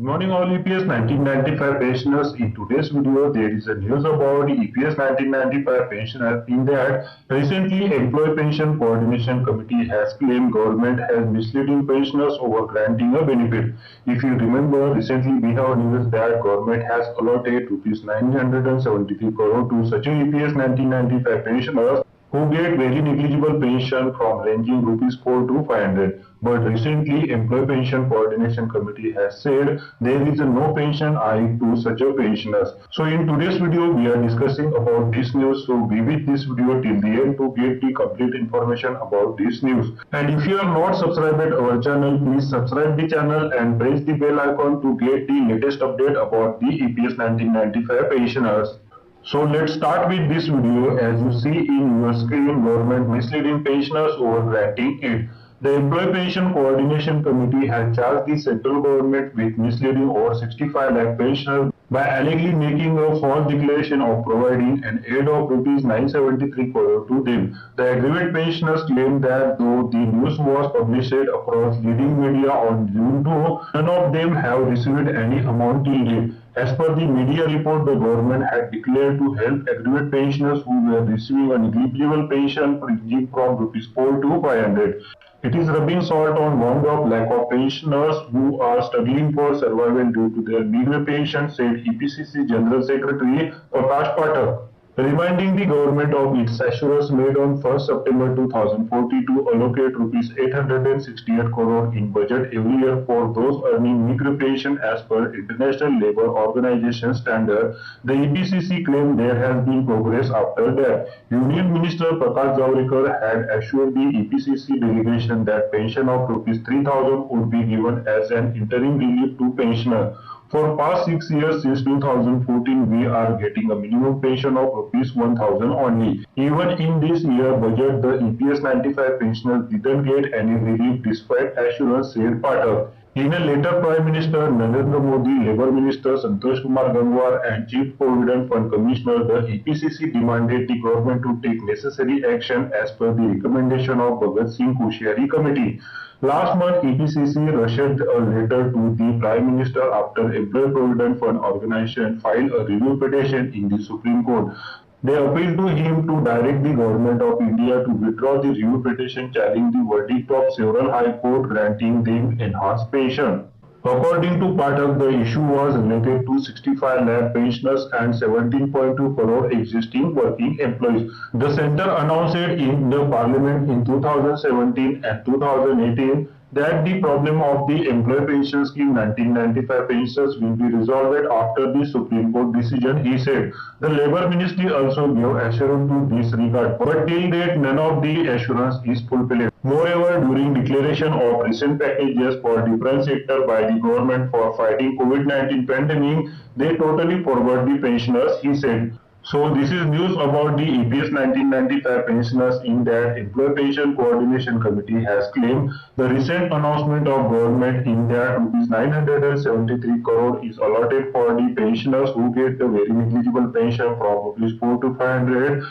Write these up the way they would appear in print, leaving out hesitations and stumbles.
Good morning all EPS 1995 pensioners. In today's video, there is a news about EPS 1995 pensioners in that recently Employee Pension Coordination Committee has claimed government has misleading pensioners over granting a benefit. If you remember, recently we have news that government has allotted rupees 973 crore to such EPS 1995 pensioners who get very negligible pension from ranging rupees 4 to 500. But recently, Employee Pension Coordination Committee has said there is no pension hike to such a pensioners. So in today's video, we are discussing about this news. So be with this video till the end to get the complete information about this news. And if you are not subscribed to our channel, please subscribe the channel and press the bell icon to get the latest update about the EPS 1995 pensioners. So let's start with this video. As you see in your screen, government misleading pensioners over granting it. The Employee Pension Coordination Committee has charged the central government with misleading over 65 lakh pensioners by allegedly making a false declaration of providing an aid of rupees 973 crore to them. The aggrieved pensioners claim that though the news was published across leading media on June 2, none of them have received any amount till date. As per the media report, the government had declared to help aggrieved pensioners who were receiving a negligible pension ranging from rupees 4 to 500. It is rubbing salt on wound of lack of pensioners who are struggling for survival due to their meagre pension, said EPCC General Secretary Prakash Pathak, reminding the government of its assurance made on 1st September 2040 to allocate rupees 868 crore in budget every year for those earning meagre pension as per International Labour Organization standard. The EPCC claimed there has been progress after that. Union Minister Prakash Javadekar had assured the EPCC delegation that pension of rupees 3,000 would be given as an interim relief to pensioners. For past 6 years since 2014, we are getting a minimum pension of rupees 1,000 only. Even in this year budget, the EPS 95 pensioners didn't get any relief despite assurance, said Pathak. In a letter, Prime Minister Narendra Modi, Labour Minister Santosh Kumar Gangwar and Chief Provident Fund Commissioner, the EPCC demanded the government to take necessary action as per the recommendation of Bhagat Singh Koshyari Committee. Last month, EPCC rushed a letter to the Prime Minister after Employee Provident Fund Organization filed a review petition in the Supreme Court. They appealed to him to direct the Government of India to withdraw the review petition challenging the verdict of several High Court granting them enhanced pension. According to Pathak, the issue was related to 65 lakh pensioners and 17.2 crore existing working employees. The centre announced in the Parliament in 2017 and 2018 that the problem of the Employee Pension Scheme 1995 pensions will be resolved after the Supreme Court decision, he said. The Labour Ministry also gave assurance to this regard, but till date none of the assurance is fulfilled. Moreover, during declaration of recent packages for different sectors by the government for fighting COVID-19 pandemic, they totally forgot the pensioners, he said. So this is news about the EPS 1995 pensioners in that Employee Pension Coordination Committee has claimed the recent announcement of government in that rupees 973 crore is allotted for the pensioners who get a very negligible pension from rupees 4 to 500.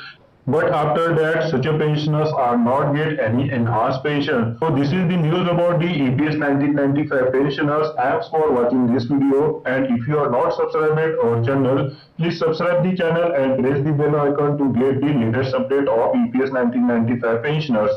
But after that, such a pensioners are not get any enhanced pension. So this is the news about the EPS 1995 pensioners. Thanks for watching this video, and if you are not subscribed to our channel, please subscribe the channel and press the bell icon to get the latest update of EPS 1995 pensioners.